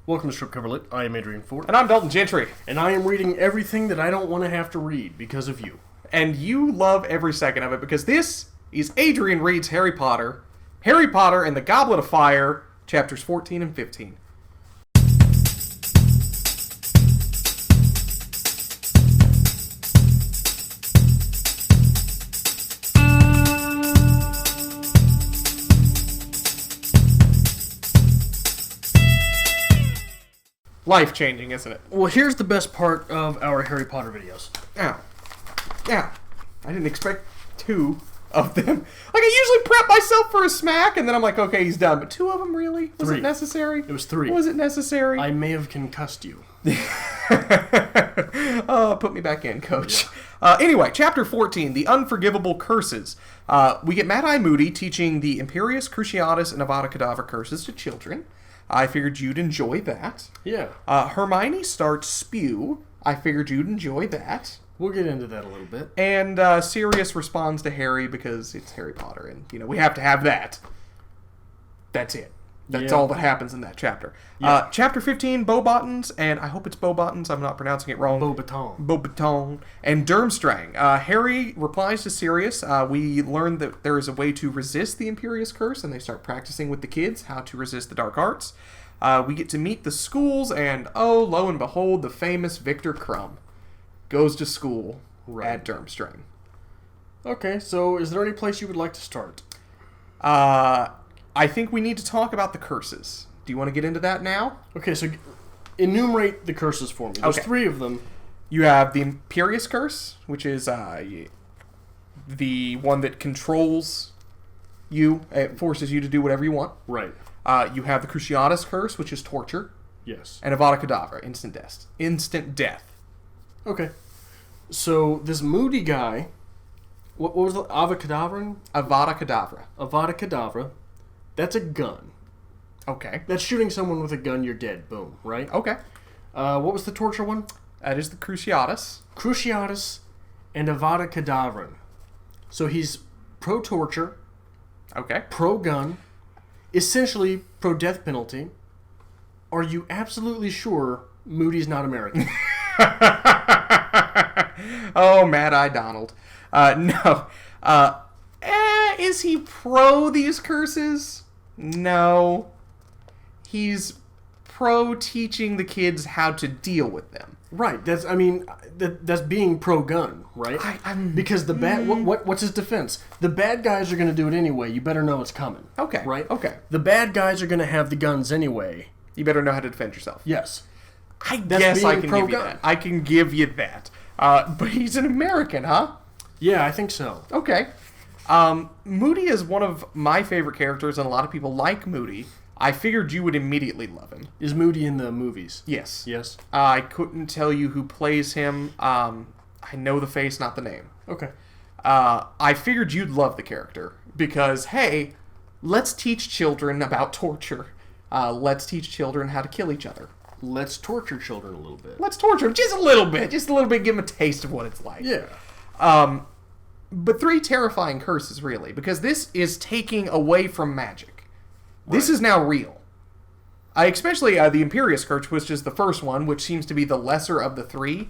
Welcome to Strip Cover Lit. I am Adrian Fort. And I'm Dalton Gentry. And I am reading everything that I don't want to have to read because of you. And you love every second of it because this is Adrian Reads Harry Potter, Harry Potter and the Goblet of Fire, chapters 14 and 15. Life-changing, isn't it? Well, here's the best part of our Harry Potter videos. Yeah. I didn't expect two of them. Like, I usually prep myself for a smack, and then I'm like, okay, he's done. But two of them, really? Was Three. It necessary? It was three. Was it necessary? I may have concussed you. Oh, put me back in, coach. Anyway, chapter 14, The Unforgivable Curses. We get Mad-Eye Moody teaching the Imperius, Cruciatus, and Avada Kedavra curses to children. I figured you'd enjoy that. Yeah. Hermione starts S.P.E.W. I figured you'd enjoy that. We'll get into that a little bit. And Sirius responds to Harry because it's Harry Potter, and, we have to have that. That's it. That's all that happens in that chapter. Yeah. Chapter 15, Beauxbatons, and I hope it's Beauxbatons, I'm not pronouncing it wrong. Beauxbaton. And Durmstrang. Harry replies to Sirius. We learn that there is a way to resist the Imperius Curse, and they start practicing with the kids how to resist the dark arts. We get to meet the schools, and lo and behold, the famous Victor Krum goes to school at Durmstrang. Okay, so is there any place you would like to start? I think we need to talk about the curses. Do you want to get into that now? Okay, so enumerate the curses for me. There's three of them. You have the Imperius Curse, which is the one that controls you. It forces you to do whatever you want. Right. You have the Cruciatus Curse, which is torture. Yes. And Avada Kedavra, instant death. Instant death. Okay. So this Moody guy, what was the Avada Kedavra? Avada Kedavra. Avada Kedavra. That's a gun. Okay. That's shooting someone with a gun, you're dead. Boom, right? Okay. What was the torture one? That is the Cruciatus. Cruciatus and Avada Kedavra. So he's pro-torture. Okay. Pro-gun. Essentially pro-death penalty. Are you absolutely sure Moody's not American? Oh, Mad-Eye Donald. No. Is he pro these curses? No. He's pro teaching the kids how to deal with them. Right. That's being pro-gun, right? Because the bad... What's his defense? The bad guys are going to do it anyway. You better know it's coming. Okay. Right? Okay. The bad guys are going to have the guns anyway. You better know how to defend yourself. Yes. I guess I can give you that. I can give you that. But he's an American, huh? Yeah, I think so. Okay. Moody is one of my favorite characters, and a lot of people like Moody. I figured you would immediately love him. Is Moody in the movies? Yes. Yes. I couldn't tell you who plays him. I know the face, not the name. Okay. I figured you'd love the character because, hey, let's teach children about torture. Let's teach children how to kill each other. Let's torture children a little bit. Let's torture them just a little bit. Just a little bit. Give them a taste of what it's like. Yeah. But three terrifying curses, really, because this is taking away from magic. Right. This is now real. Especially the Imperius Curse, which is the first one, which seems to be the lesser of the three.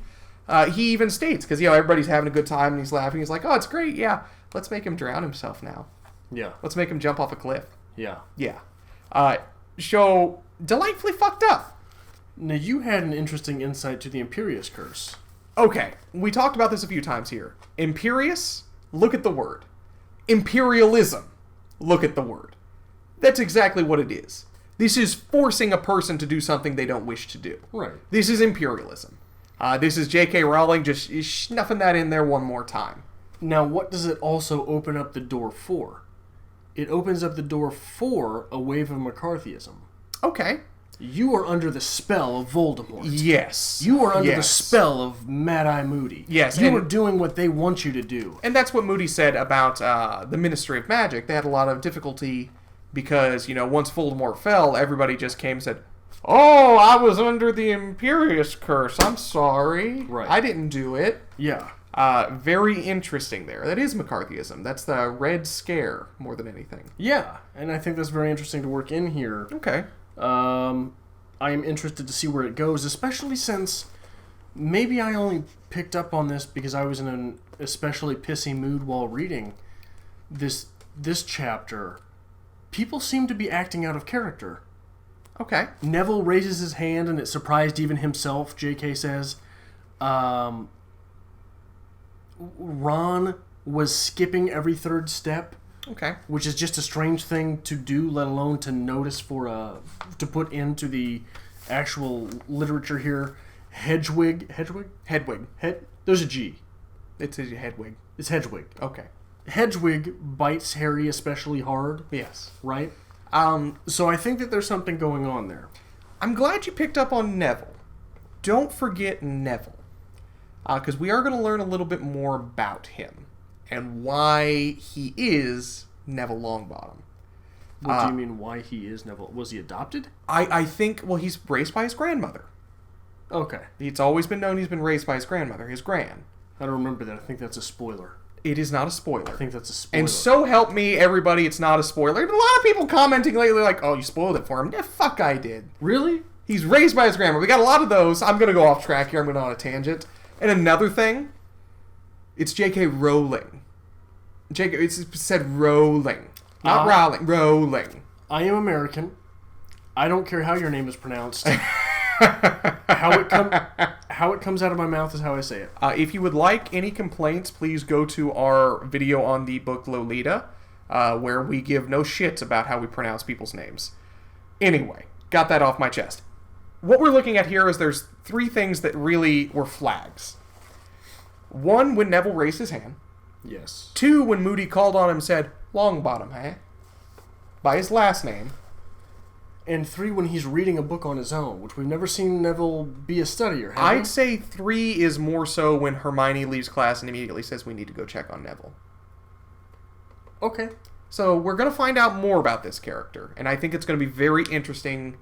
He even states, because, everybody's having a good time and he's laughing. He's like, oh, it's great, yeah. Let's make him drown himself now. Yeah. Let's make him jump off a cliff. Yeah. Yeah. So, delightfully fucked up. Now, you had an interesting insight to the Imperius Curse. Okay, we talked about this a few times here. Imperius, look at the word. Imperialism, look at the word. That's exactly what it is. This is forcing a person to do something they don't wish to do. Right. This is imperialism. This is J.K. Rowling just snuffing that in there one more time. Now, what does it also open up the door for? It opens up the door for a wave of McCarthyism. Okay. You are under the spell of Voldemort. Yes. You are under the spell of Mad-Eye Moody. Yes. You are doing what they want you to do. And that's what Moody said about the Ministry of Magic. They had a lot of difficulty because, once Voldemort fell, everybody just came and said, oh, I was under the Imperius Curse. I'm sorry. Right. I didn't do it. Yeah. Very interesting there. That is McCarthyism. That's the Red Scare more than anything. Yeah, and I think that's very interesting to work in here. Okay. I am interested to see where it goes, especially since maybe I only picked up on this because I was in an especially pissy mood while reading this chapter. People seem to be acting out of character. Okay. Neville raises his hand, and it surprised even himself, J.K. says. Ron was skipping every third step. Okay. Which is just a strange thing to do, let alone to notice to put into the actual literature here. Hedwig? There's a G. It's a Hedwig. It's Hedwig. Okay. Hedwig bites Harry especially hard. Yes. Right? So I think that there's something going on there. I'm glad you picked up on Neville. Don't forget Neville. Because we are going to learn a little bit more about him. And why he is Neville Longbottom. What do you mean, why he is Neville? Was he adopted? I think, well, he's raised by his grandmother. Okay. It's always been known he's been raised by his grandmother, his gran. I don't remember that. I think that's a spoiler. It is not a spoiler. I think that's a spoiler. And so help me, everybody, it's not a spoiler. A lot of people commenting lately like, oh, you spoiled it for him. Yeah, fuck I did. Really? He's raised by his grandmother. We got a lot of those. I'm going to go off track here. I'm going on a tangent. And another thing, it's J.K. Rowling. It's said Rowling. Not Rowling. Rowling. I am American. I don't care how your name is pronounced. How it comes out of my mouth is how I say it. If you would like any complaints, please go to our video on the book Lolita, where we give no shits about how we pronounce people's names. Anyway, got that off my chest. What we're looking at here is there's 3 things that really were flags. 1, when Neville raised his hand. Yes. 2, when Moody called on him and said, Longbottom, eh? By his last name. And 3, when he's reading a book on his own, which we've never seen Neville be a studier, have we? I'd say 3 is more so when Hermione leaves class and immediately says, we need to go check on Neville. Okay. So we're going to find out more about this character, and I think it's going to be very interesting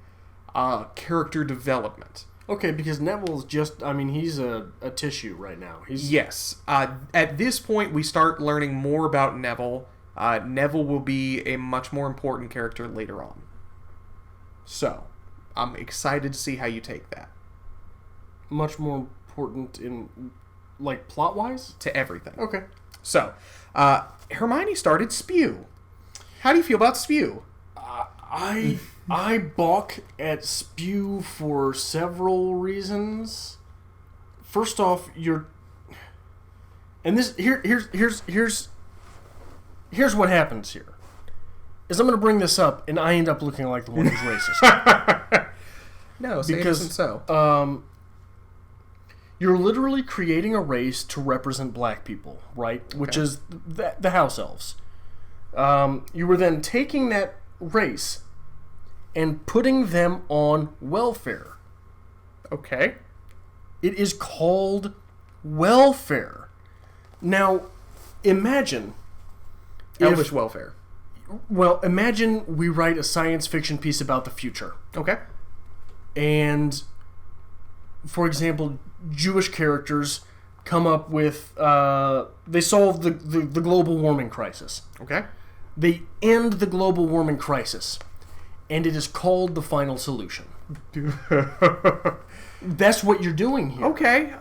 character development. Okay, because Neville's just, he's a tissue right now. Yes. At this point, we start learning more about Neville. Neville will be a much more important character later on. So, I'm excited to see how you take that. Much more important in, plot-wise? To everything. Okay. So, Hermione started S.P.E.W. How do you feel about S.P.E.W.? I balk at S.P.E.W. for several reasons. First off, and this here's what happens here. Is I'm going to bring this up, and I end up looking like the one who's racist. No, because isn't so. You're literally creating a race to represent black people, right? Okay. Which is the house elves. You were then taking that race and putting them on welfare. Okay. It is called welfare. Now, imagine... Elvish welfare. Well, imagine we write a science fiction piece about the future. Okay. And, for example, Jewish characters come up with... they solve the global warming crisis. Okay. They end the global warming crisis. And it is called the final solution. That's what you're doing here. Okay.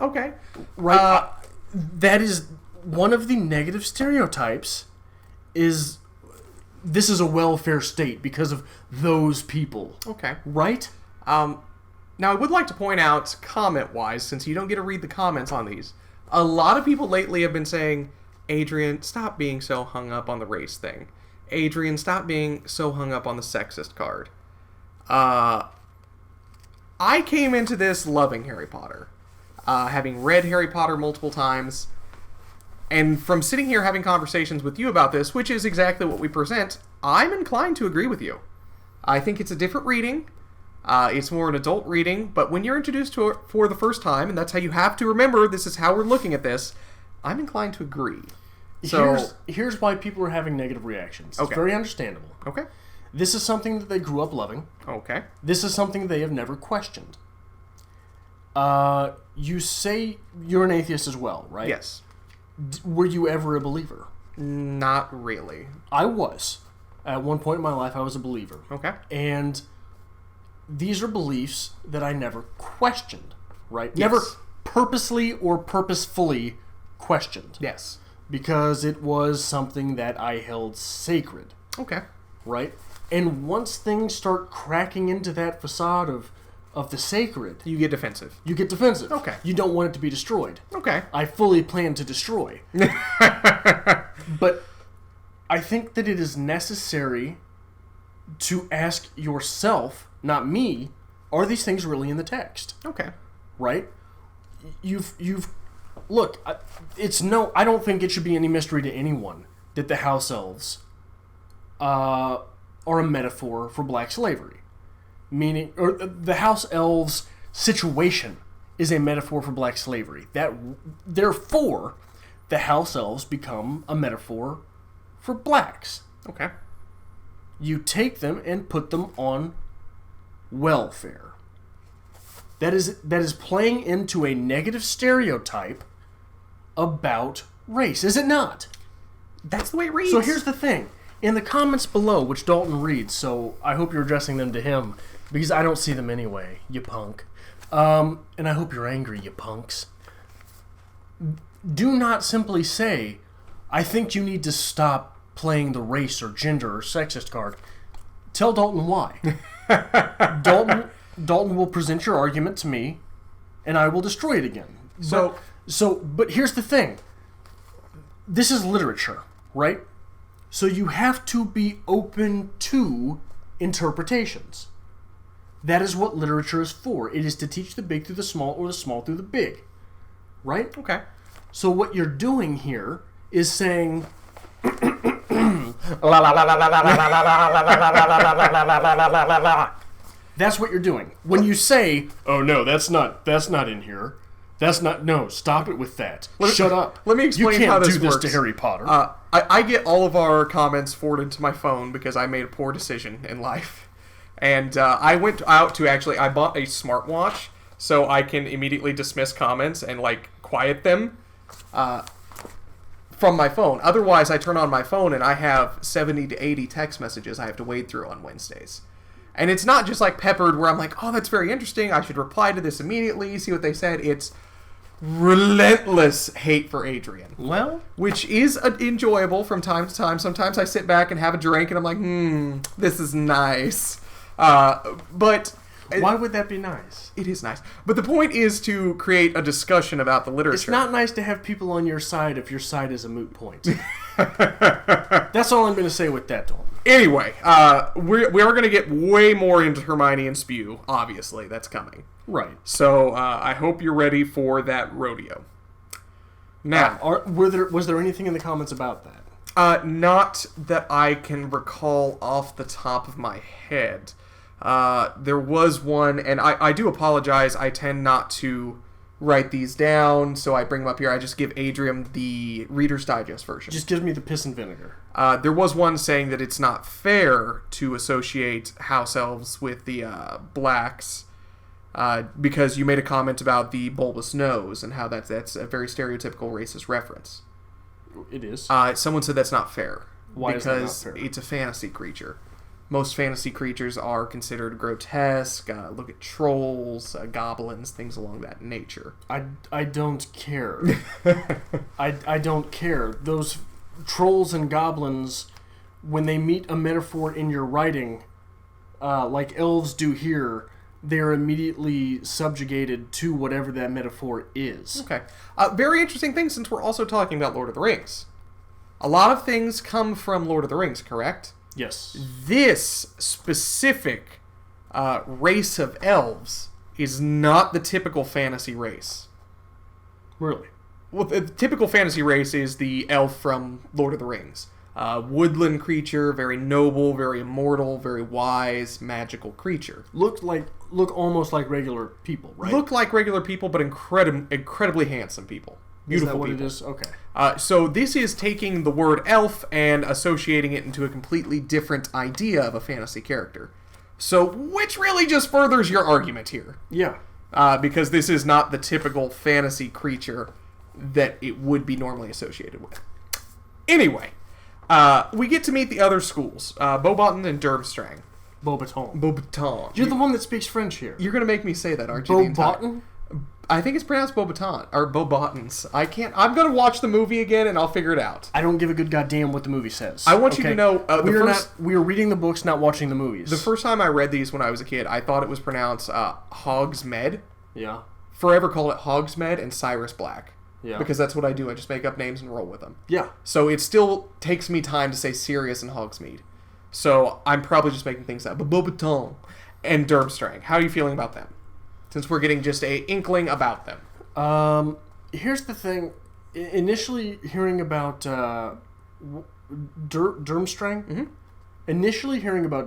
Right? That is one of the negative stereotypes is this is a welfare state because of those people. Okay. Right? Now, I would like to point out, comment-wise, since you don't get to read the comments on these, a lot of people lately have been saying, Adrian, stop being so hung up on the race thing. Adrian, stop being so hung up on the sexist card. I came into this loving Harry Potter. Having read Harry Potter multiple times. And from sitting here having conversations with you about this, which is exactly what we present, I'm inclined to agree with you. I think it's a different reading. It's more an adult reading. But when you're introduced to it for the first time, and that's how you have to remember this is how we're looking at this, I'm inclined to agree. So here's why people are having negative reactions. It's very understandable. Okay. This is something that they grew up loving. Okay. This is something they have never questioned. You say you're an atheist as well, right? Yes. Were you ever a believer? Not really. I was. At one point in my life, I was a believer. Okay. And these are beliefs that I never questioned, right? Yes. Never purposely or purposefully questioned. Yes. Because it was something that I held sacred. Okay. Right? And once things start cracking into that facade of the sacred... You get defensive. You get defensive. Okay. You don't want it to be destroyed. Okay. I fully plan to destroy. But I think that it is necessary to ask yourself, not me, are these things really in the text? Okay. Right? You've look, I don't think it should be any mystery to anyone that the house elves are a metaphor for black slavery. Meaning, or the house elves situation is a metaphor for black slavery. Therefore, the house elves become a metaphor for blacks. Okay. You take them and put them on welfare. That is playing into a negative stereotype about race, is it not? That's the way it reads. So here's the thing. In the comments below, which Dalton reads, so I hope you're addressing them to him, because I don't see them anyway, you punk. And I hope you're angry, you punks. Do not simply say, I think you need to stop playing the race or gender or sexist card. Tell Dalton why. Dalton will present your argument to me, and I will destroy it again. But here's the thing. This is literature, right? So you have to be open to interpretations. That is what literature is for. It is to teach the big through the small or the small through the big. Right? Okay. So what you're doing here is saying... That's what you're doing. When you say, oh no, that's not in here. No, stop it with that. Shut up. Let me explain how this works. You can't do this to Harry Potter. I get all of our comments forwarded to my phone because I made a poor decision in life. And I went out to I bought a smartwatch so I can immediately dismiss comments and, quiet them from my phone. Otherwise, I turn on my phone and I have 70 to 80 text messages I have to wade through on Wednesdays. And it's not just, peppered where I'm like, oh, that's very interesting. I should reply to this immediately, see what they said. It's relentless hate for Adrian. Well, which is enjoyable from time to time. Sometimes I sit back and have a drink and I'm like, this is nice. But why would that be nice? It is nice. But the point is to create a discussion about the literature. It's not nice to have people on your side if your side is a moot point. That's all I'm going to say with that, Dalton. Anyway, we are going to get way more into Hermione and S.P.E.W. Obviously, that's coming. Right. So I hope you're ready for that rodeo. Now, was there anything in the comments about that? Not that I can recall off the top of my head. There was one, and I do apologize. I tend not to write these down, so I bring them up here. I just give Adrian the Reader's Digest version. Just gives me the piss and vinegar. There was one saying that it's not fair to associate house elves with the blacks, because you made a comment about the bulbous nose and how that's a very stereotypical racist reference. It is. Someone said that's not fair. Why is that not fair? Because it's a fantasy creature. Most fantasy creatures are considered grotesque. Look at trolls, goblins, things along that nature. I don't care. I don't care. Those trolls and goblins, when they meet a metaphor in your writing, like elves do here, they're immediately subjugated to whatever that metaphor is. Okay. Very interesting thing, since we're also talking about Lord of the Rings. A lot of things come from Lord of the Rings, correct? Yes. This specific race of elves is not the typical fantasy race. Really? Well, the typical fantasy race is the elf from Lord of the Rings. Woodland creature, very noble, very immortal, very wise, magical creature. Look almost like regular people, right? Look like regular people, but incredibly handsome people. Beautiful people. Is that what it is? Okay. So this is taking the word elf and associating it into a completely different idea of a fantasy character. So, which really just furthers your argument here. Yeah. Because this is not the typical fantasy creature that it would be normally associated with. Anyway, we get to meet the other schools, Beauxbaton and Durmstrang. Beauxbaton. Beauxbaton. You're the one that speaks French here. You're going to make me say that, aren't you? Beauxbaton? I think it's pronounced Beauxbaton. Or Beauxbatons. I can't... I'm going to watch the movie again and I'll figure it out. I don't give a good goddamn what the movie says. I want you to know... we are reading the books, not watching the movies. The first time I read these when I was a kid, I thought it was pronounced Hogsmeade. Yeah. Forever call it Hogsmeade and Cyrus Black. Yeah. Because that's what I do. I just make up names and roll with them. Yeah. So it still takes me time to say Sirius and Hogsmeade. So I'm probably just making things up. But Beauxbaton and Durmstrang, how are you feeling about them? Since we're getting just a inkling about them. Here's the thing. Initially hearing about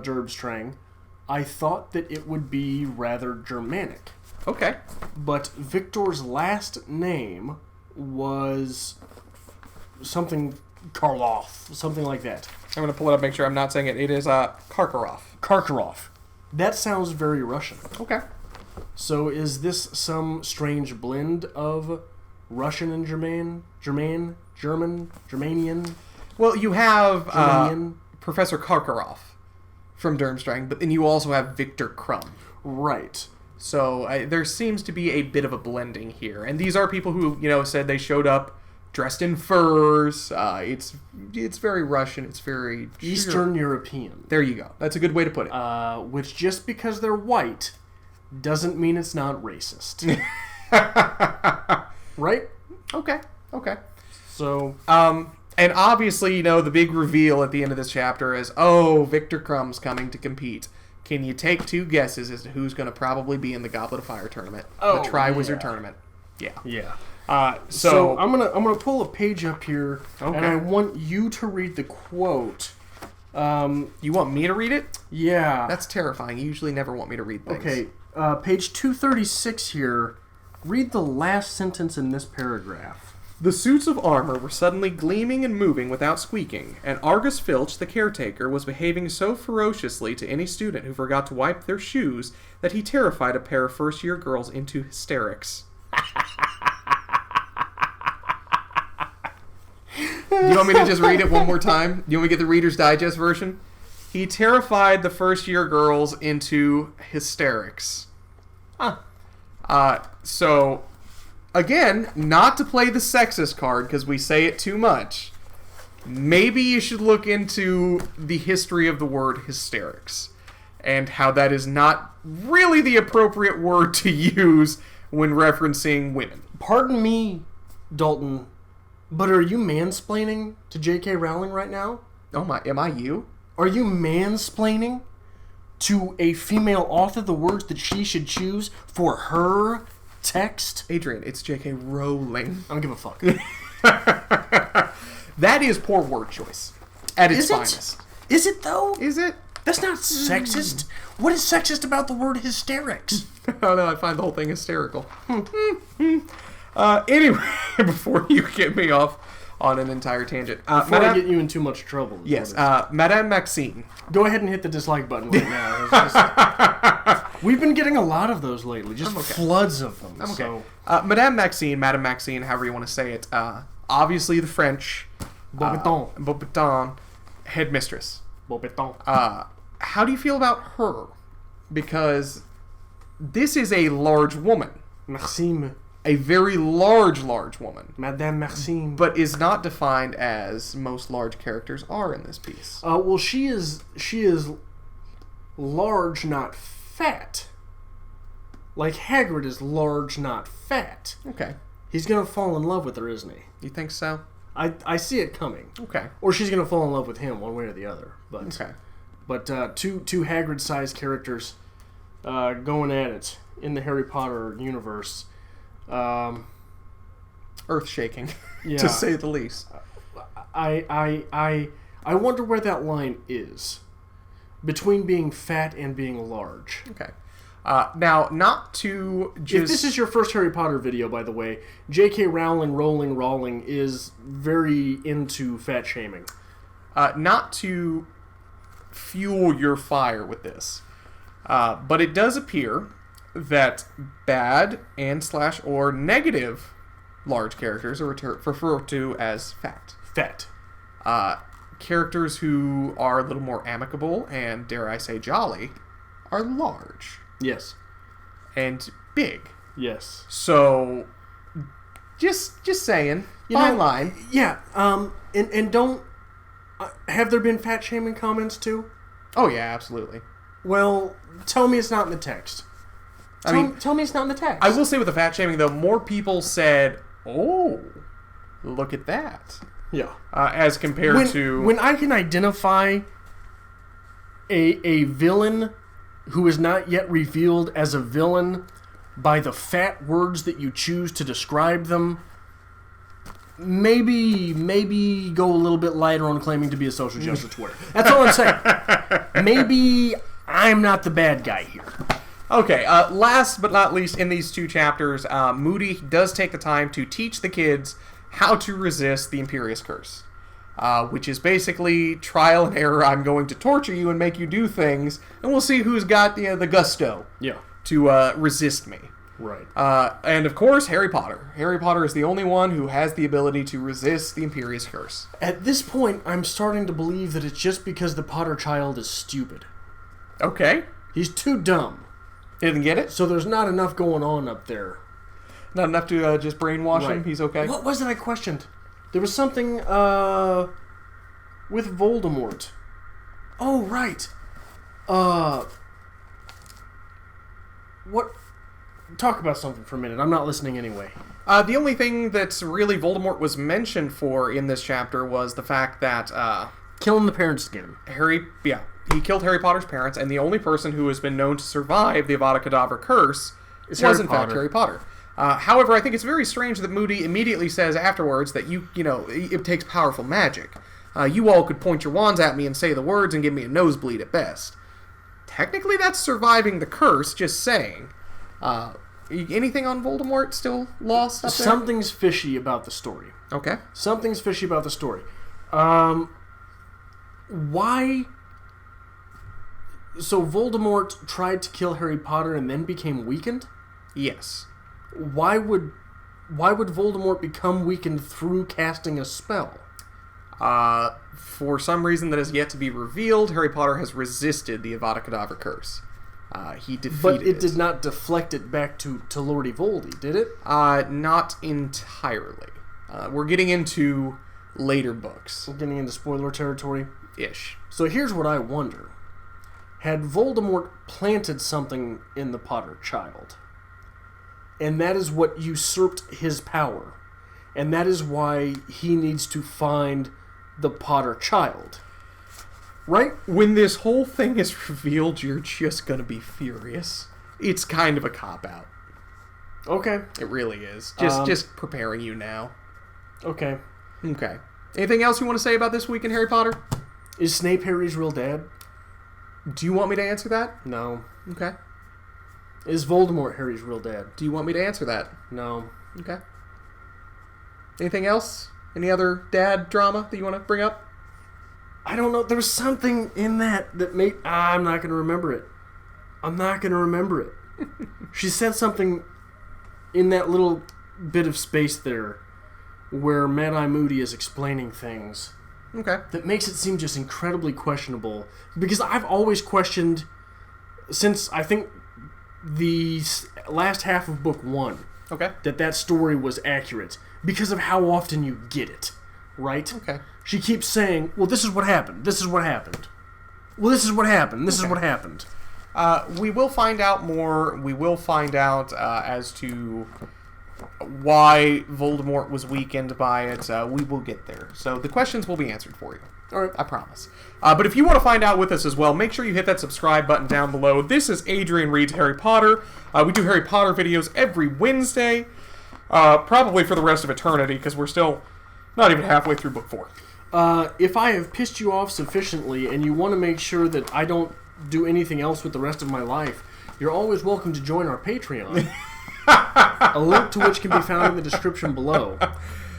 Durmstrang, I thought that it would be rather Germanic. Okay. But Victor's last name was something Karloff, something like that. I'm going to pull it up, make sure I'm not saying it. It is Karkaroff. Karkaroff. That sounds very Russian. Okay. So is this some strange blend of Russian and Germanian? Well, you have Professor Karkaroff from Durmstrang, but then you also have Victor Crumb. Right. So there seems to be a bit of a blending here. And these are people who, said they showed up dressed in furs. It's very Russian. It's very... Eastern European. There you go. That's a good way to put it. Which, just because they're white, doesn't mean it's not racist. Right? Okay. So... and obviously, the big reveal at the end of this chapter is, Victor Crumb's coming to compete. Can you take two guesses as to who's going to probably be in the Goblet of Fire tournament? The Triwizard tournament. Yeah. So I'm gonna pull a page up here, and I want you to read the quote. You want me to read it? Yeah. That's terrifying. You usually never want me to read things. Okay, page 236 here. Read the last sentence in this paragraph. The suits of armor were suddenly gleaming and moving without squeaking, and Argus Filch, the caretaker, was behaving so ferociously to any student who forgot to wipe their shoes that he terrified a pair of first-year girls into hysterics. Do you want me to just read it one more time? Do you want me to get the Reader's Digest version? He terrified the first-year girls into hysterics. So... Again, not to play the sexist card, because we say it too much. Maybe you should look into the history of the word hysterics, and how that is not really the appropriate word to use when referencing women. Pardon me, Dalton, but are you mansplaining to J.K. Rowling right now? Oh my, am I you? Are you mansplaining to a female author the words that she should choose for her text? Adrian, it's J.K. Rowling. I don't give a fuck. That is poor word choice at its finest. Is it though? Is it? That's not sexist. What is sexist about the word hysterics? Oh no, I find the whole thing hysterical. Anyway, before you get me off on an entire tangent. Before I get you in too much trouble. Yes, Madame Maxine. Go ahead and hit the dislike button right now. We've been getting a lot of those lately, just floods of them. I'm okay. Madame Maxine, however you want to say it, obviously the French. Beauxbaton, headmistress. Beauxbaton. How do you feel about her? Because this is a large woman. Maxime. A very large woman. Madame Maxime. But is not defined as most large characters are in this piece. Well, she is large, not fat. Like Hagrid is large, not fat. Okay. He's going to fall in love with her, isn't he? You think so? I see it coming. Okay. Or she's going to fall in love with him, one way or the other. But, okay. But two Hagrid-sized characters going at it in the Harry Potter universe. Earth-shaking, to say the least. I wonder where that line is between being fat and being large. Okay. Now, not to just... If this is your first Harry Potter video, by the way, J.K. Rowling is very into fat shaming. Not to fuel your fire with this, but it does appear that bad and/or negative large characters are referred to as fat. Fat. characters who are a little more amicable and, dare I say, jolly, are large. Yes. And big. Yes. So, just saying. Fine line. Yeah. And don't... have there been fat-shaming comments, too? Oh, yeah, absolutely. Well, tell me it's not in the text. Tell me it's not in the text. I will say with the fat-shaming, though, more people said, oh, look at that. Yeah. As compared to... When I can identify a villain who is not yet revealed as a villain by the fat words that you choose to describe them, maybe go a little bit lighter on claiming to be a social justice warrior. That's all I'm saying. Maybe I'm not the bad guy here. Okay, last but not least in these 2 chapters, Moody does take the time to teach the kids how to resist the Imperius Curse, which is basically trial and error. I'm going to torture you and make you do things, and we'll see who's got the gusto to resist me. Right. And of course, Harry Potter. Harry Potter is the only one who has the ability to resist the Imperius Curse. At this point, I'm starting to believe that it's just because the Potter child is stupid. Okay. He's too dumb. Didn't get it? So there's not enough going on up there. Not enough to just brainwash him? He's okay? What was it I questioned? There was something with Voldemort. Oh, right. What? Talk about something for a minute. I'm not listening anyway. The only thing that's really Voldemort was mentioned for in this chapter was the fact that... killing the parents again. He killed Harry Potter's parents, and the only person who has been known to survive the Avada Kedavra curse was, in fact, Harry Potter. However, I think it's very strange that Moody immediately says afterwards that, it takes powerful magic. You all could point your wands at me and say the words and give me a nosebleed at best. Technically, that's surviving the curse, just saying. Anything on Voldemort still lost up there? Something's fishy about the story. Okay. Something's fishy about the story. Why... So Voldemort tried to kill Harry Potter and then became weakened? Yes. Why would Voldemort become weakened through casting a spell? For some reason that is yet to be revealed, Harry Potter has resisted the Avada Kedavra curse. He defeated it. But it did not deflect it back to Lordy Voldy, did it? Not entirely. We're getting into later books. We're getting into spoiler territory? Ish. So here's what I wonder. Had Voldemort planted something in the Potter child, and that is what usurped his power, and that is why he needs to find the Potter child, right? When this whole thing is revealed, you're just gonna be furious. It's kind of a cop-out. Okay. It really is. Just preparing you now. Okay. Okay. Anything else you want to say about this week in Harry Potter? Is Snape Harry's real dad? Do you want me to answer that? No. Okay. Is Voldemort Harry's real dad? Do you want me to answer that? No. Okay. Anything else? Any other dad drama that you want to bring up? I don't know. There was something in that made... I'm not going to remember it. She said something in that little bit of space there where Mad-Eye Moody is explaining things. Okay. That makes it seem just incredibly questionable. Because I've always questioned, since I think the last half of book 1, okay, that story was accurate. Because of how often you get it. Right? Okay. She keeps saying, well, this is what happened. This is what happened. Well, this is what happened. This is what happened. We will find out more. We will find out as to why Voldemort was weakened by it. We will get there. So the questions will be answered for you. All right. I promise. But if you want to find out with us as well, make sure you hit that subscribe button down below. This is Adrian Reads Harry Potter. We do Harry Potter videos every Wednesday. Probably for the rest of eternity, because we're still not even halfway through book 4. If I have pissed you off sufficiently and you want to make sure that I don't do anything else with the rest of my life, you're always welcome to join our Patreon. A link to which can be found in the description below.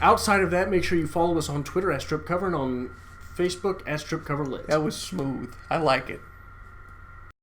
Outside of that, make sure you follow us on Twitter at StripCover and on Facebook at StripCoverLit. That was smooth. I like it.